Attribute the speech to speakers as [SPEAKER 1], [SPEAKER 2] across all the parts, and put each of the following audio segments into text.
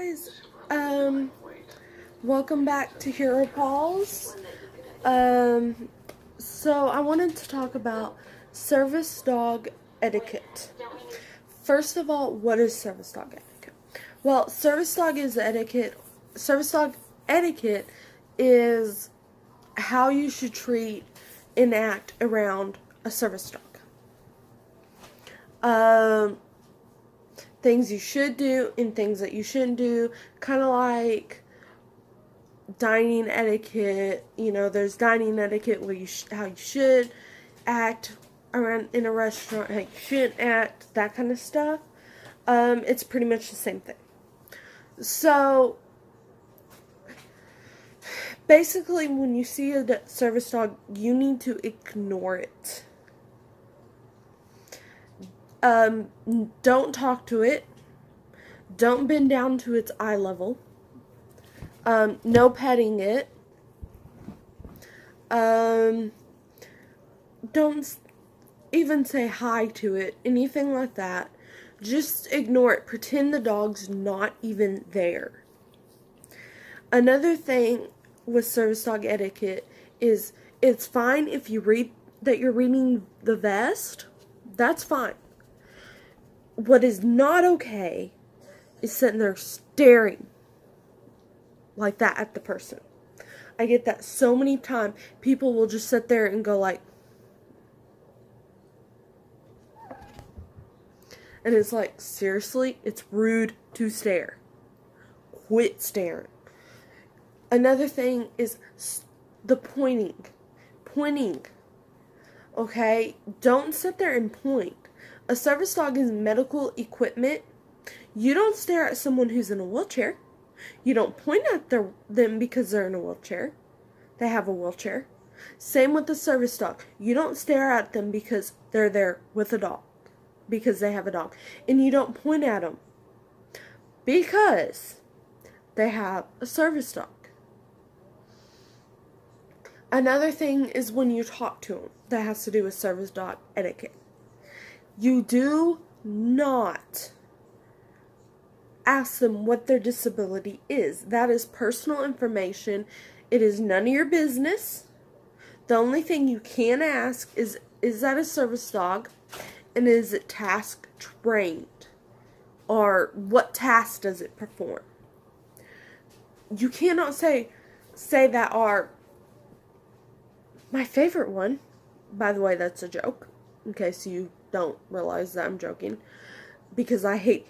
[SPEAKER 1] guys, welcome back to Hero Paws. So I wanted to talk about service dog etiquette. First of all, what is service dog etiquette? Well, service dog etiquette is how you should treat and act around a service dog. Things you should do and things that you shouldn't do, kind of like dining etiquette. You know, there's dining etiquette where how you should act around in a restaurant, how you shouldn't act, that kind of stuff. It's pretty much the same thing. So basically, when you see a service dog, you need to ignore it. Don't talk to it. Don't bend down to its eye level. No petting it. Don't even say hi to it. Anything like that. Just ignore it. Pretend the dog's not even there. Another thing with service dog etiquette is it's fine if you read that you're reading the vest. That's fine. What is not okay is sitting there staring like that at the person. I get that so many times. People will just sit there and go like, and it's like, seriously, it's rude to stare. Quit staring. Another thing is the pointing. Pointing. Okay? Don't sit there and point. A service dog is medical equipment. You don't stare at someone who's in a wheelchair. You don't point at them because they're in a wheelchair. They have a wheelchair. Same with the service dog. You don't stare at them because they're there with a dog. Because they have a dog. And you don't point at them because they have a service dog. Another thing is when you talk to them that has to do with service dog etiquette. You do not ask them what their disability is. That is personal information. It is none of your business. The only thing you can ask is that a service dog? And is it task trained? Or what task does it perform? You cannot say that are my favorite one. By the way, that's a joke. In case you don't realize that I'm joking. Because I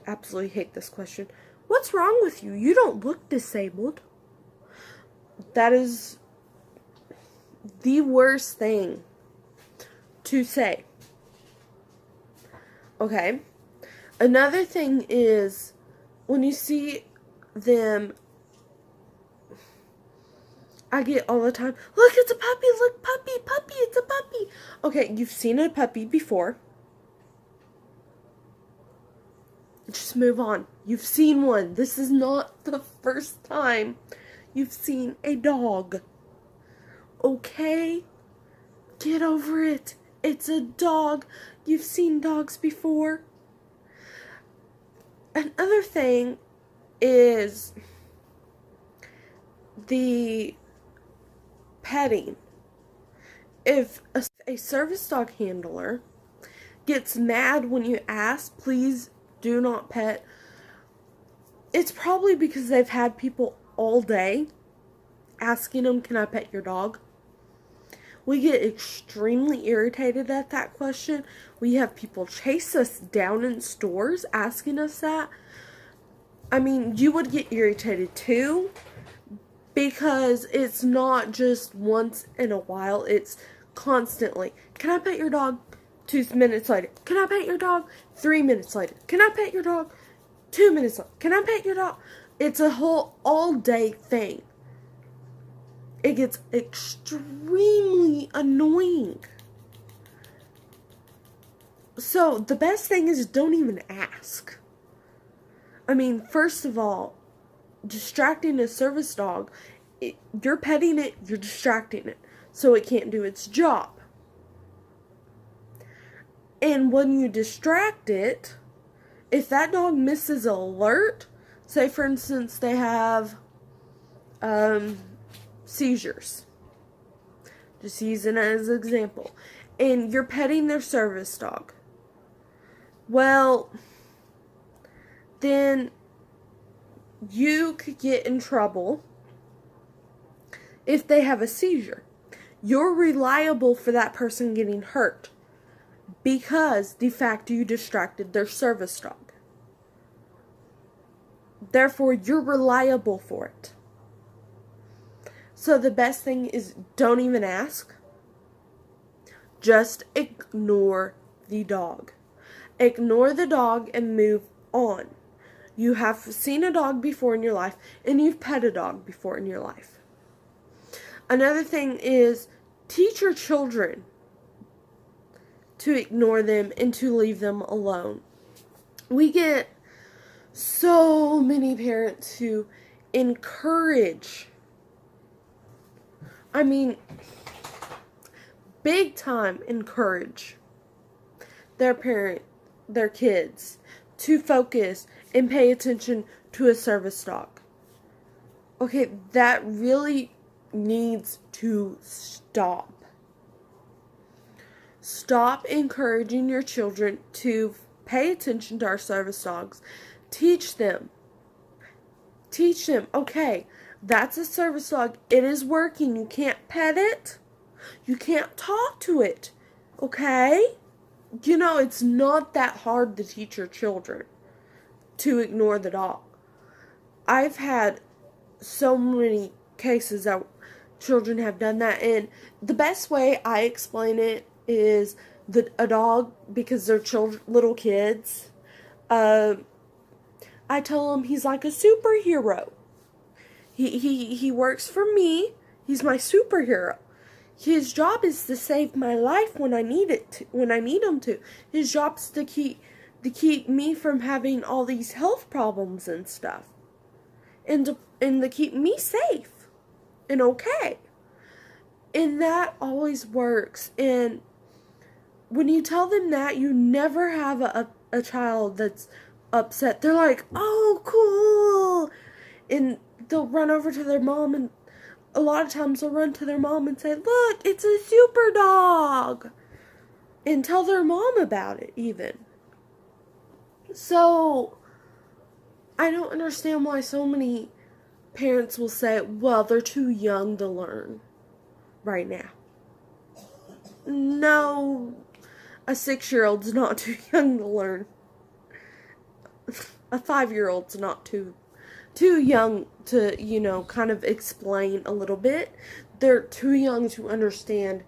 [SPEAKER 1] absolutely hate this question. What's wrong with you? You don't look disabled. That is the worst thing to say. Okay? Another thing is when you see them, I get all the time, look, it's a puppy, look, puppy, it's a puppy. Okay, you've seen a puppy before. Just move on. You've seen one. This is not the first time you've seen a dog. Okay? Get over it. It's a dog. You've seen dogs before. Another thing is the petting. If a service dog handler gets mad when you ask, please do not pet, it's probably because they've had people all day asking them, can I pet your dog? We get extremely irritated at that question. We have people chase us down in stores asking us that. I mean, you would get irritated too, because it's not just once in a while, it's constantly. Can I pet your dog? 2 minutes later. Can I pet your dog? 3 minutes later. Can I pet your dog? 2 minutes later. Can I pet your dog? It's a whole all-day thing. It gets extremely annoying. So, the best thing is don't even ask. I mean, first of all, distracting a service dog, you're petting it, you're distracting it, so it can't do its job. And when you distract it, if that dog misses an alert, Say, for instance, they have seizures. Just using it as an example. And you're petting their service dog. Well, then you could get in trouble if they have a seizure. You're reliable for that person getting hurt because de facto you distracted their service dog. Therefore, you're reliable for it. So the best thing is don't even ask. Just ignore the dog. Ignore the dog and move on. You have seen a dog before in your life, and you've pet a dog before in your life. Another thing is teach your children to ignore them and to leave them alone. We get so many parents who encourage, big time encourage their kids to focus and pay attention to a service dog. Okay, that really needs to stop. Stop encouraging your children to pay attention to our service dogs. Teach them, okay, that's a service dog. It is working. You can't pet it. You can't talk to it. Okay? It's not that hard to teach your children to ignore the dog. I've had so many cases that children have done that, and the best way I explain it is a dog, because they're little kids, I tell them he's like a superhero. He works for me. He's my superhero. His job is to save my life when I need him to. His job is to keep me from having all these health problems and stuff, and to keep me safe and okay. And that always works. And when you tell them that, you never have a child that's upset. They're like, oh, cool. And they'll run over to their mom, and a lot of times they'll run to their mom and say, look, it's a super dog. And tell their mom about it even. So, I don't understand why so many parents will say, well, they're too young to learn right now. No, a 6-year-old's not too young to learn. A 5-year-old's not too young to, kind of explain a little bit. They're too young to understand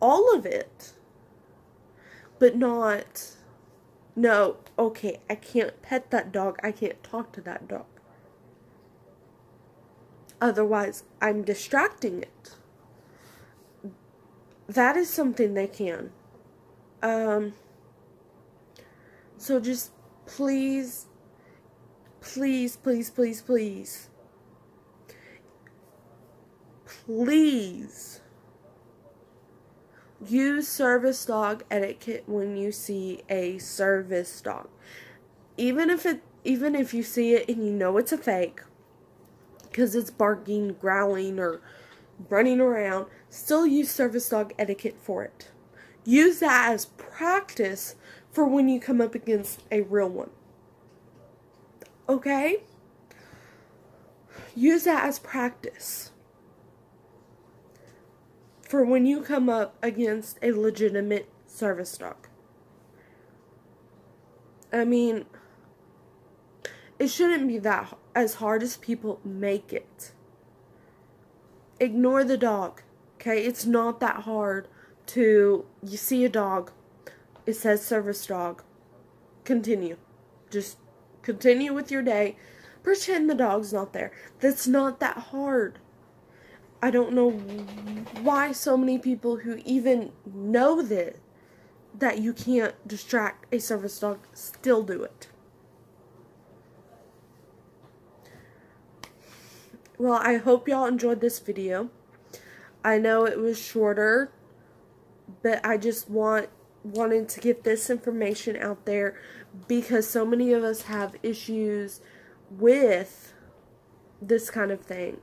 [SPEAKER 1] all of it. But not, no, okay, I can't pet that dog. I can't talk to that dog. Otherwise, I'm distracting it. That is something they can. So just please, please, please, please, please, please use service dog etiquette when you see a service dog. Even if you see it and you know it's a fake, because it's barking, growling, or running around, still use service dog etiquette for it. Use that as practice for when you come up against a real one. Okay? Use that as practice for when you come up against a legitimate service dog. It shouldn't be that as hard as people make it. Ignore the dog, okay? It's not that hard you see a dog, it says service dog, continue. Just continue with your day. Pretend the dog's not there. That's not that hard. I don't know why so many people who even know that you can't distract a service dog still do it. Well, I hope y'all enjoyed this video. I know it was shorter, but I just wanted to get this information out there because so many of us have issues with this kind of thing.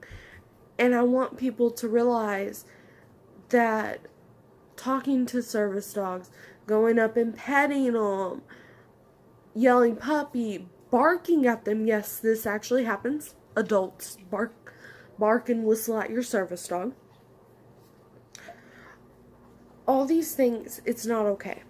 [SPEAKER 1] And I want people to realize that talking to service dogs, going up and petting them, yelling puppy, barking at them. Yes, this actually happens. Adults bark and whistle at your service dog. All these things, it's not okay.